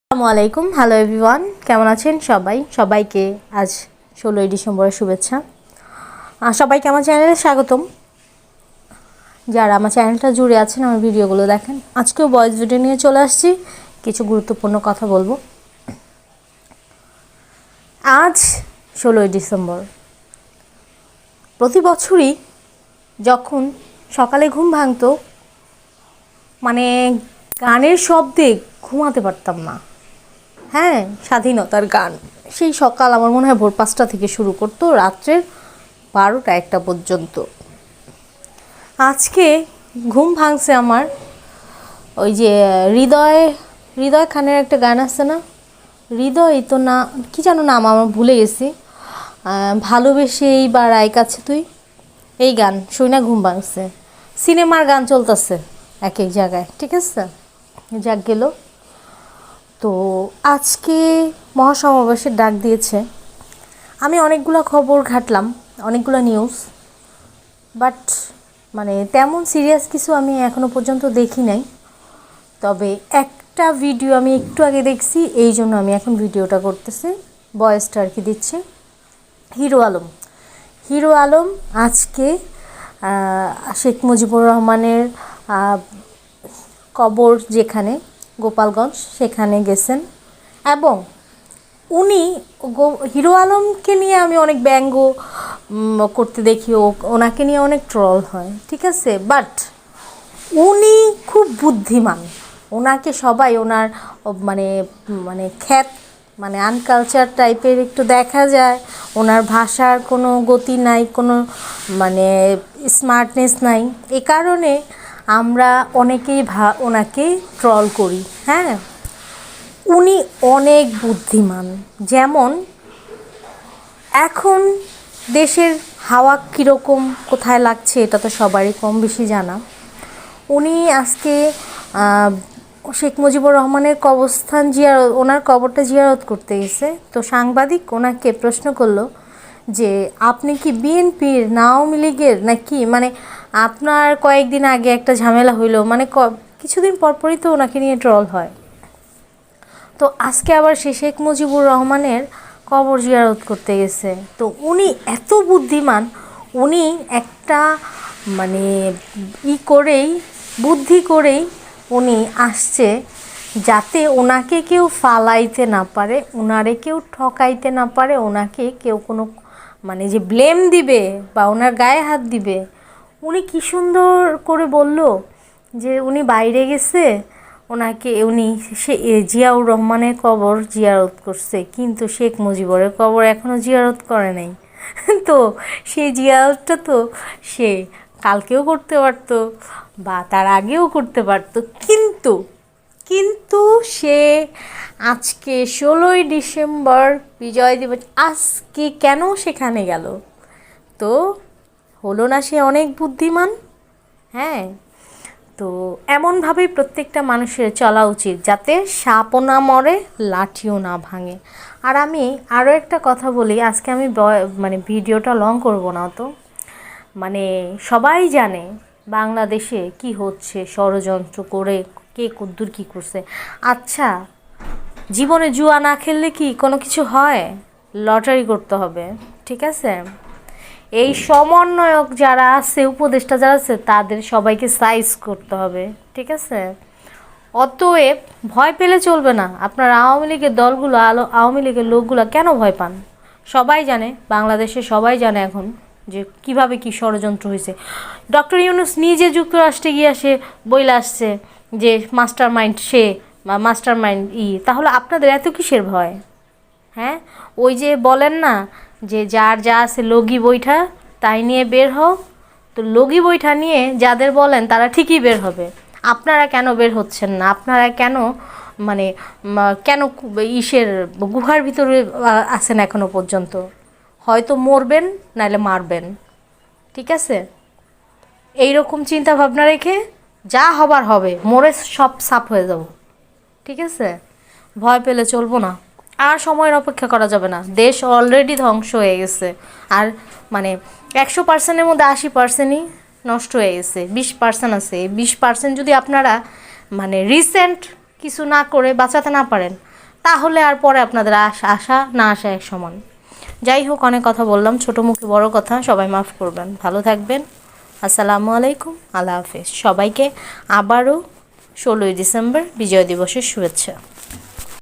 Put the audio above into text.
আসসালামু আলাইকুম, hello everyone, কেমন আছেন সবাইকে আজ 16ই ডিসেম্বরের শুভেচ্ছা। সবাইকে আমার চ্যানেলে স্বাগতম। যারা আমার চ্যানেলটা জুড়ে আছেন, আমার ভিডিওগুলো দেখেন, আজকেও ভয়েস ভিডিও নিয়ে চলে আসছি, কিছু গুরুত্বপূর্ণ কথা বলবো। আজ 16ই ডিসেম্বর। প্রতি বছরই যখন সকালে ঘুম ভাঙতো, মানে গানের শব্দে ঘুমাতে পারতাম না। হ্যাঁ, স্বাধীনতার গান সেই সকাল আমার মনে হয় ভোর 5টা থেকে শুরু করতো, রাত্রের 12টা-1টা পর্যন্ত। আজকে ঘুম ভাঙছে আমার ওই যে হৃদয় খানের একটা গান আছে না, হৃদয় তো না কি জানো নাম আমার ভুলে গেছি, ভালোবেসে এইবার আয় কাছে তুই, এই গান শুই না ঘুম ভাঙছে। সিনেমার গান চলতেছে এক এক জায়গায়, ঠিক আছে, যাক গেল। তো আজকে মহাসমাবেশের ডাক দিয়েছে। আমি অনেকগুলো খবর ঘাটলাম, অনেকগুলো নিউজ, বাট মানে তেমন সিরিয়াস কিছু আমি এখনও পর্যন্ত দেখি নাই। তবে একটা ভিডিও আমি একটু আগে দেখছি, এই জন্য আমি এখন ভিডিওটা করতেছি, ভয়েসটা আর কি দিচ্ছি। হিরো আলম আজকে শেখ মুজিবুর রহমানের কবর যেখানে গোপালগঞ্জ, সেখানে গেছেন। এবং উনি হিরো আলমকে নিয়ে আমি অনেক ব্যঙ্গ করতে দেখি, ওনাকে নিয়ে অনেক ট্রল হয়, ঠিক আছে, বাট উনি খুব বুদ্ধিমান। ওনাকে সবাই ওনার মানে মানে খ্যাত মানে আনকালচার টাইপের একটু দেখা যায়, ওনার ভাষার কোনো গতি নাই, কোনো মানে স্মার্টনেস নাই, এ কারণে আমরা অনেকেই ওনাকে ট্রল করি। হ্যাঁ, উনি অনেক বুদ্ধিমান। যেমন এখন দেশের হাওয়া কীরকম কোথায় লাগছে এটা তো সবারই কম বেশি জানা। উনি আজকে শেখ মুজিবুর রহমানের কবরস্থান ওনার কবরটা জিয়ারত করতে গেছে। তো সাংবাদিক ওনাকে প্রশ্ন করলো যে আপনি কি বিএনপির না আওয়ামী লীগের নাকি, মানে আপনার কয়েকদিন আগে একটা ঝামেলা হইলো, মানে কিছুদিন পরপরই তো ওনাকে নিয়ে ট্রল হয়। তো আজকে আবার সে শেখ মুজিবুর রহমানের কবর জিয়ারত করতে গেছে। তো উনি এত বুদ্ধিমান, উনি একটা মানে বুদ্ধি করেই উনি আসছে, যাতে ওনাকে কেউ ফালাইতে না পারে, ওনারে কেউ ঠকাইতে না পারে, ওনাকে কেউ কোনো মানে যে ব্লেম দিবে বা ওনার গায়ে হাত দিবে। উনি কি সুন্দর করে বলল যে উনি বাইরে গেছে, সে জিয়াউর রহমানের কবর জিয়ারত করছে, কিন্তু শেখ মুজিবুরের কবর এখনও জিয়ারত করে নাই। তো সেই জিয়ারতটা তো সে কালকেও করতে পারতো বা তার আগেও করতে পারতো, কিন্তু সে আজকে 16ই ডিসেম্বর বিজয় দিবস, আজকে কেন সেখানে গেল? তো হলো না সে অনেক বুদ্ধিমান? হ্যাঁ, তো এমনভাবেই প্রত্যেকটা মানুষের চলা উচিত, যাতে সাপও না মরে, লাঠিও না ভাঙে। আর আমি আরও একটা কথা বলি, আজকে আমি মানে ভিডিওটা লং করব না, তো মানে সবাই জানে বাংলাদেশে কি হচ্ছে, ষড়যন্ত্র করে কে কদ্দুর কী করছে। আচ্ছা, জীবনে জুয়া না খেললে কি কোনো কিছু হয়? লটারি করতে হবে, ঠিক আছে। এই সমন্বয়ক যারা আছে, উপদেষ্টা যারা আছে, তাদের সবাইকে সাইজ করতে হবে, ঠিক আছে। অতএব ভয় পেলে চলবে না। আপনার আওয়ামী লীগের দলগুলো, আওয়ামী লীগের লোকগুলো কেন ভয় পান? সবাই জানে, বাংলাদেশে সবাই জানে এখন যে কিভাবে কি ষড়যন্ত্র হয়েছে। ডক্টর ইউনূস নিজে যুক্তরাষ্ট্রে গিয়ে সে বইলে আসছে যে মাস্টার মাইন্ড সে, বা মাস্টার মাইন্ড তাহলে আপনাদের এত কিসের ভয়? হ্যাঁ, ওই যে বলেন না যে যার যা আছে লগি বৈঠা তাই নিয়ে বের হও, তো লগি বৈঠা নিয়ে যাদের বলেন তারা ঠিকই বের হবে। আপনারা কেন বের হচ্ছেন না? আপনারা কেন মানে কেন গুহার ভিতরে আছেন এখনো পর্যন্ত? হয়তো মরবেন, নাহলে মারবেন, ঠিক আছে। এইরকম চিন্তা ভাবনা রেখে যা হবার হবে, মরে সব সাফ হয়ে যাব, ঠিক আছে। ভয় পেলে চলবো না, আর সময়ের অপেক্ষা করা যাবে না। দেশ অলরেডি ধ্বংস হয়ে গেছে, আর মানে 100%-এর মধ্যে 80%ই নষ্ট হয়ে গেছে, 20% আছে। এই 20% যদি আপনারা মানে রিসেন্ট কিছু না করে বাঁচাতে না পারেন, তাহলে আর পরে আপনাদের আসা না আসা এক সমান। যাই হোক, অনেক কথা বললাম, ছোটো মুখে বড় কথা, সবাই মাফ করবেন। ভালো থাকবেন। আসসালামু আলাইকুম, আল্লাহ হাফেজ। সবাইকে আবারও 16ই ডিসেম্বর বিজয় দিবসের শুভেচ্ছা।